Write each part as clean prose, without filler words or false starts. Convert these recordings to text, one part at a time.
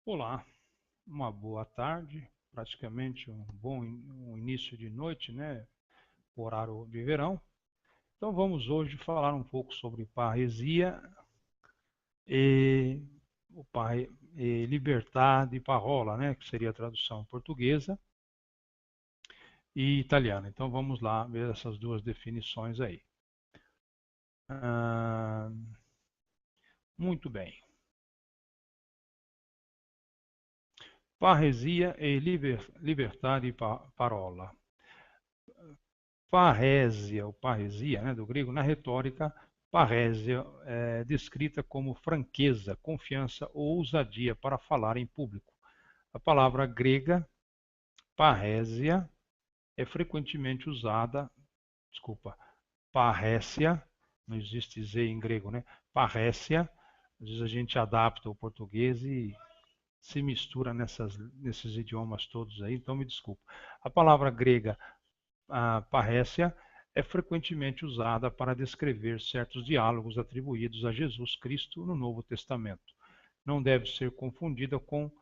Olá, uma boa tarde, praticamente um bom início de noite, né? Horário de verão. Então vamos hoje falar um pouco sobre parresia e, e libertà di parola, né? Que seria a tradução portuguesa e italiana. Então vamos lá ver essas duas definições aí. Ah, muito bem. Parresia e libertà di parola. Parrésia, ou parresia, né, do grego, na retórica, parrésia é descrita como franqueza, confiança ou ousadia para falar em público. A palavra grega parrésia é frequentemente usada, desculpa, parrésia, não existe Z em grego, né? Parrésia, às vezes a gente adapta o português e se mistura nesses idiomas todos aí, então me desculpa. A palavra grega a parrésia é frequentemente usada para descrever certos diálogos atribuídos a Jesus Cristo no Novo Testamento. Não deve ser confundida com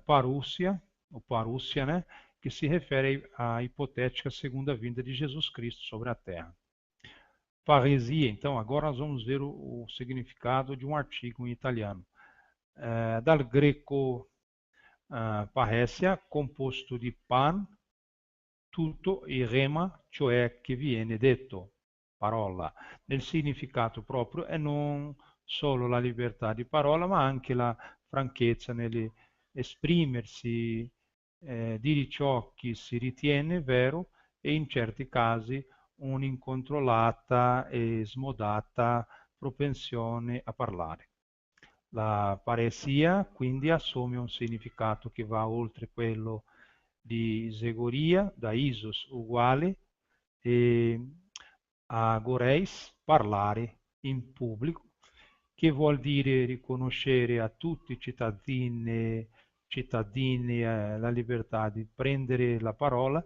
parúcia, ou parúcia, né, que se refere à hipotética segunda vinda de Jesus Cristo sobre a terra. Paresia, então, agora nós vamos ver o significado de um artigo em italiano. Dal greco parresia, composto di pan, tutto e rema, cioè che viene detto, parola, nel significato proprio e non solo la libertà di parola, ma anche la franchezza nell'esprimersi di ciò che si ritiene vero e in certi casi un'incontrollata e smodata propensione a parlare. La paresia quindi assume un significato che va oltre quello di isegoria, da isos uguale, e agoreis, parlare in pubblico, che vuol dire riconoscere a tutti i cittadini la libertà di prendere la parola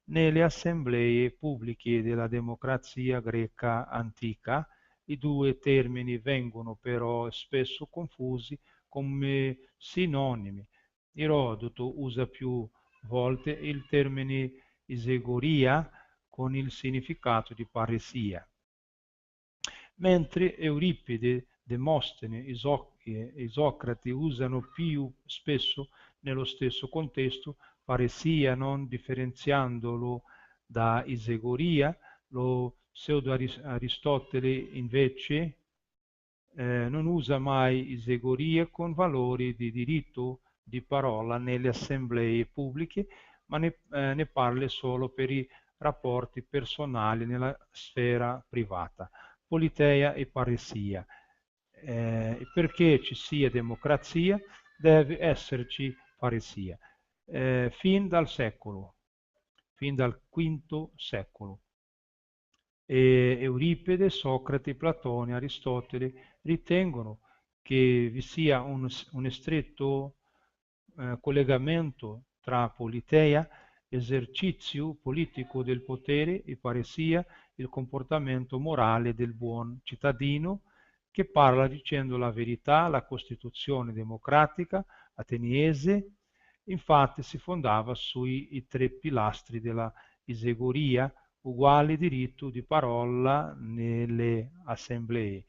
nelle assemblee pubbliche della democrazia greca antica. I due termini vengono però spesso confusi come sinonimi. Erodoto usa più volte il termine isegoria con il significato di paresia, mentre Euripide, Demostene e Isocrate usano più spesso nello stesso contesto paresia, non differenziandolo da isegoria. Lo pseudo-Aristotele invece non usa mai isegoria con valori di diritto di parola nelle assemblee pubbliche, ma ne parla solo per i rapporti personali nella sfera privata. Politeia e paresia. Perché ci sia democrazia deve esserci paresia. Fin dal V secolo, Euripide, Socrate, Platone, Aristotele ritengono che vi sia un stretto collegamento tra politeia, esercizio politico del potere, e paresia, il comportamento morale del buon cittadino, che parla dicendo la verità. La Costituzione democratica ateniese infatti si fondava sui tre pilastri della isegoria, uguale diritto di parola nelle assemblee,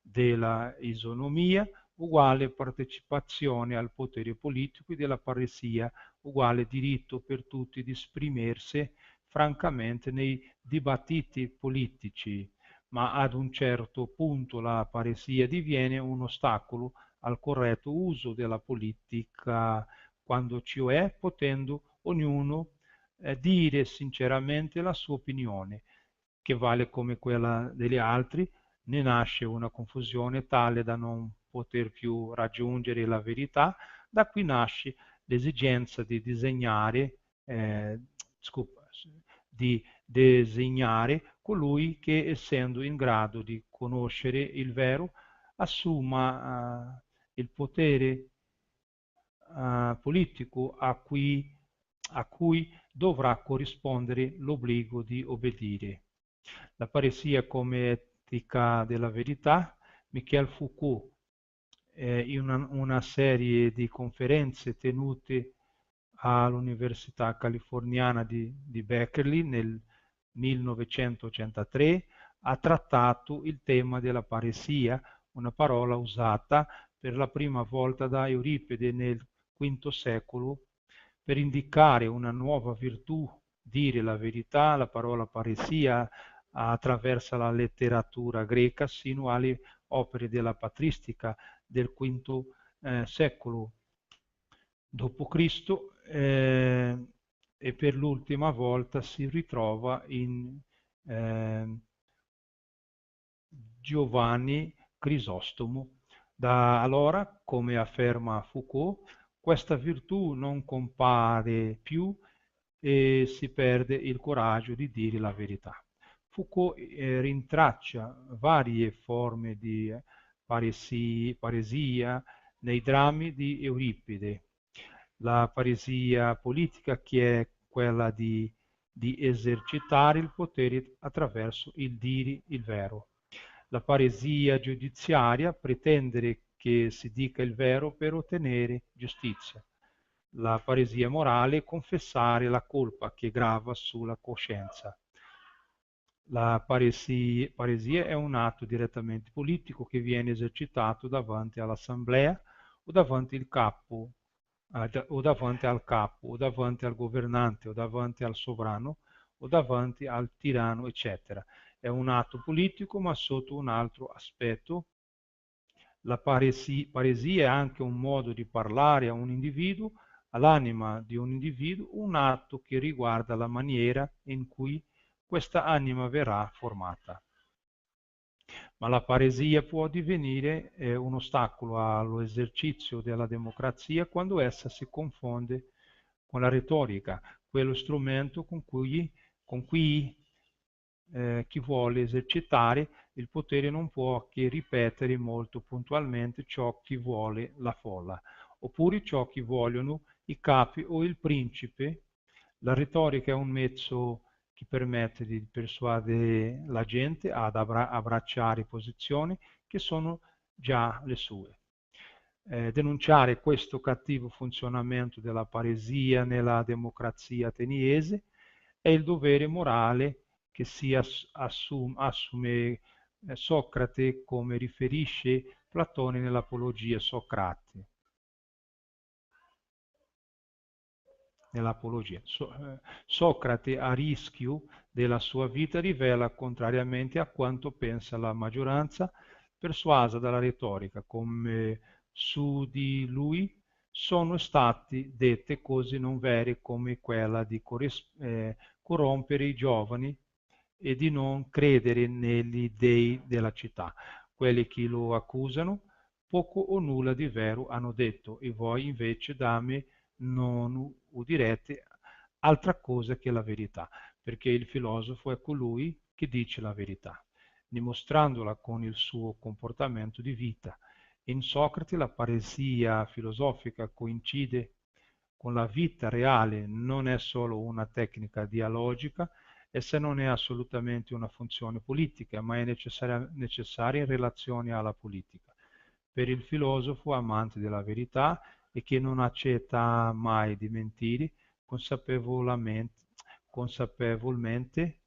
della isonomia, uguale partecipazione al potere politico, e della paresia, uguale diritto per tutti di esprimersi francamente nei dibattiti politici, ma ad un certo punto la paresia diviene un ostacolo al corretto uso della politica, quando cioè, potendo ognuno dire sinceramente la sua opinione, che vale come quella degli altri, ne nasce una confusione tale da non poter più raggiungere la verità. Da qui nasce l'esigenza di disegnare, di designare colui che, essendo in grado di conoscere il vero, assuma il potere politico a cui dovrà corrispondere l'obbligo di obbedire. La paresia come etica della verità. Michel Foucault in una serie di conferenze tenute all'Università Californiana di Berkeley nel 1983, ha trattato il tema della paresia, una parola usata per la prima volta da Euripide nel V secolo per indicare una nuova virtù, dire la verità. La parola paresia attraversa la letteratura greca sino alle opere della patristica del V secolo d.C. E per l'ultima volta si ritrova in Giovanni Crisostomo. Da allora, come afferma Foucault, questa virtù non compare più e si perde il coraggio di dire la verità. Foucault rintraccia varie forme di paresia nei drammi di Euripide. La paresia politica, che è quella di esercitare il potere attraverso il dire il vero. La paresia giudiziaria, pretendere che si dica il vero per ottenere giustizia. La paresia morale, confessare la colpa che grava sulla coscienza. La paresia è un atto direttamente politico che viene esercitato davanti all'assemblea o davanti al capo, o davanti al governante, o davanti al sovrano, o davanti al tiranno, eccetera. È un atto politico, ma sotto un altro aspetto. La paresia è anche un modo di parlare a un individuo, all'anima di un individuo, un atto che riguarda la maniera in cui questa anima verrà formata. Ma la paresia può divenire un ostacolo all'esercizio della democrazia quando essa si confonde con la retorica, quello strumento con cui chi vuole esercitare il potere non può che ripetere molto puntualmente ciò che vuole la folla, oppure ciò che vogliono i capi o il principe. La retorica è un mezzo che permette di persuadere la gente ad abbracciare posizioni che sono già le sue. Denunciare questo cattivo funzionamento della paresia nella democrazia ateniese è il dovere morale che si assume Socrate, come riferisce Platone nell'Apologia Socrate. Socrate, a rischio della sua vita, rivela, contrariamente a quanto pensa la maggioranza persuasa dalla retorica, come su di lui sono state dette cose non vere come quella di corrompere i giovani e di non credere negli dei della città. Quelli che lo accusano poco o nulla di vero hanno detto, e voi invece da me non udirete altra cosa che la verità, perché il filosofo è colui che dice la verità, dimostrandola con il suo comportamento di vita. In Socrate la paresia filosofica coincide con la vita reale, non è solo una tecnica dialogica, essa non è assolutamente una funzione politica, ma è necessaria in relazione alla politica. Per il filosofo amante della verità e che non accetta mai di mentire, consapevolmente,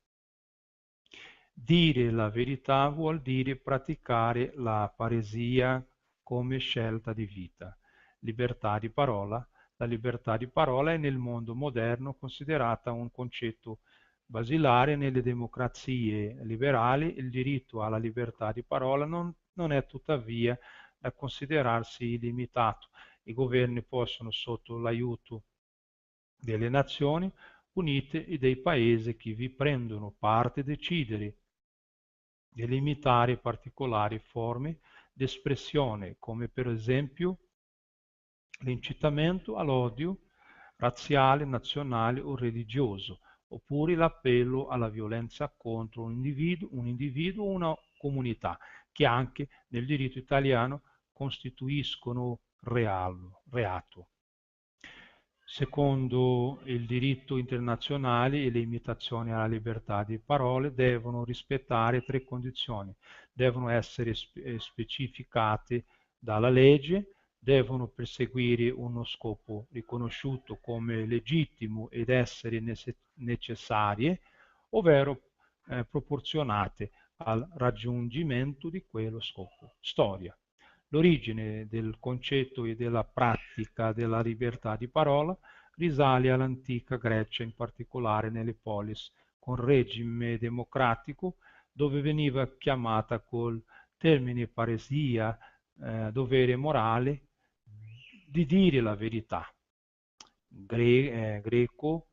dire la verità vuol dire praticare la paresia come scelta di vita. Libertà di parola. La libertà di parola è nel mondo moderno considerata un concetto basilare. Nelle democrazie liberali il diritto alla libertà di parola non è tuttavia da considerarsi illimitato. I governi possono, sotto l'aiuto delle Nazioni Unite e dei paesi che vi prendono parte, decidere di limitare particolari forme di espressione, come per esempio l'incitamento all'odio razziale, nazionale o religioso, oppure l'appello alla violenza contro un individuo o una comunità, che anche nel diritto italiano costituiscono reato. Secondo il diritto internazionale, le limitazioni alla libertà di parole devono rispettare tre condizioni: devono essere specificate dalla legge, devono perseguire uno scopo riconosciuto come legittimo ed essere necessarie, ovvero proporzionate al raggiungimento di quello scopo. Storia. L'origine del concetto e della pratica della libertà di parola risale all'antica Grecia, in particolare nelle polis con regime democratico, dove veniva chiamata col termine paresia, dovere morale, di dire la verità. Greco,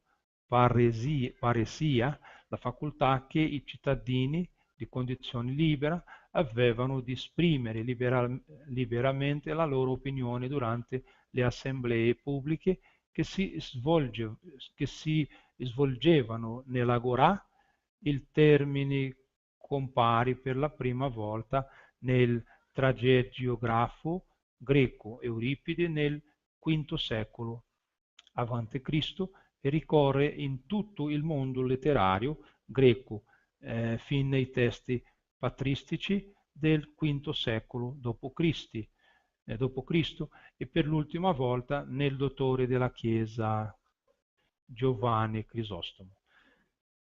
paresia, la facoltà che i cittadini di condizione libera avevano di esprimere liberamente la loro opinione durante le assemblee pubbliche che si svolgevano nell'agorà. Il termine compare per la prima volta nel tragegiografo greco Euripide nel V secolo a.C. e ricorre in tutto il mondo letterario greco fin nei testi patristici del V secolo d.C. E per l'ultima volta nel dottore della Chiesa Giovanni Crisostomo.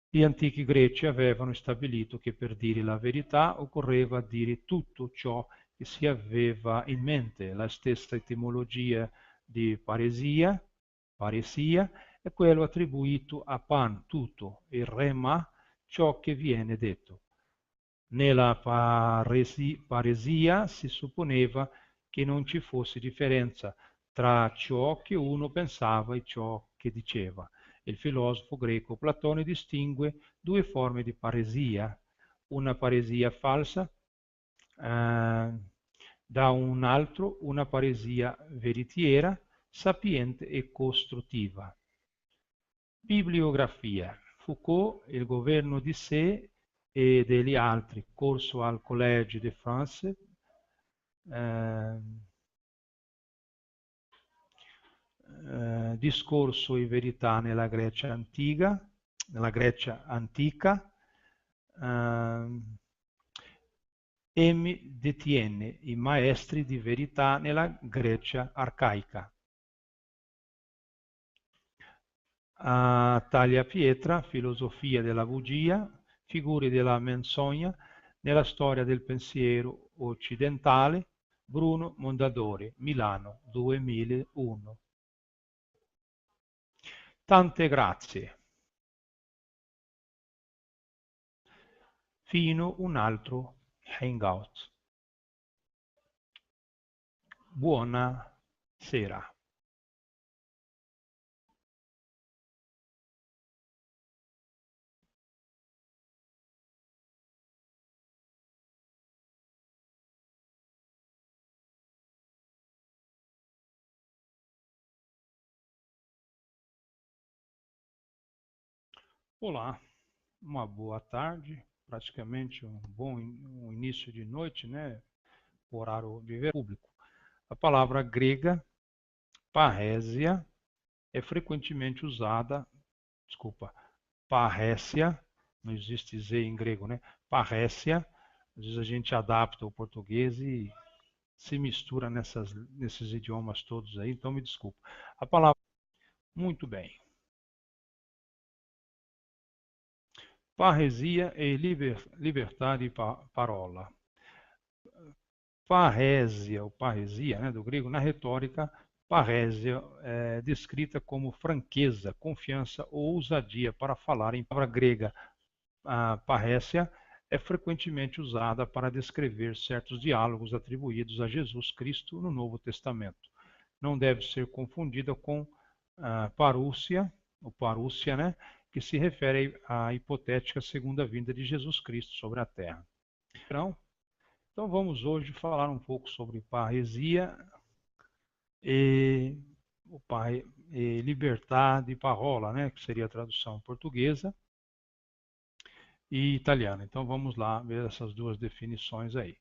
Gli antichi greci avevano stabilito che per dire la verità occorreva dire tutto ciò che si aveva in mente. La stessa etimologia di paresia è quello attribuito a pan, tutto, e rema, ciò che viene detto. Nella paresia si supponeva che non ci fosse differenza tra ciò che uno pensava e ciò che diceva. Il filosofo greco Platone distingue due forme di paresia, una paresia falsa, da un altro una paresia veritiera, sapiente e costruttiva. Bibliografia. Foucault, Il governo di sé e degli altri, corso al Collège de France, Discorso e verità nella Grecia antica, M. Detienne, I maestri di verità nella Grecia arcaica. Tagliapietra, Filosofia della bugia, Figure della menzogna nella storia del pensiero occidentale, Bruno Mondadori, Milano, 2001. Tante grazie. Fino un altro hangout. Buona sera. Olá, uma boa tarde, praticamente um bom início de noite, né? Horário de ver público. A palavra grega parrésia é frequentemente usada, parrésia, não existe Z em grego, né? Parrésia, às vezes a gente adapta o português e se mistura nesses idiomas todos aí, então me desculpa. A palavra, muito bem. Parresia e libertà di parola. Parrésia, ou parresia, né, do grego, na retórica, parrésia é descrita como franqueza, confiança ou ousadia para falar em palavra grega. A parrésia é frequentemente usada para descrever certos diálogos atribuídos a Jesus Cristo no Novo Testamento. Não deve ser confundida com parúcia, ou parúcia, né, que se refere à hipotética segunda vinda de Jesus Cristo sobre a terra. Então vamos hoje falar um pouco sobre parresia e libertà di parola, né, que seria a tradução portuguesa e italiana. Então vamos lá ver essas duas definições aí.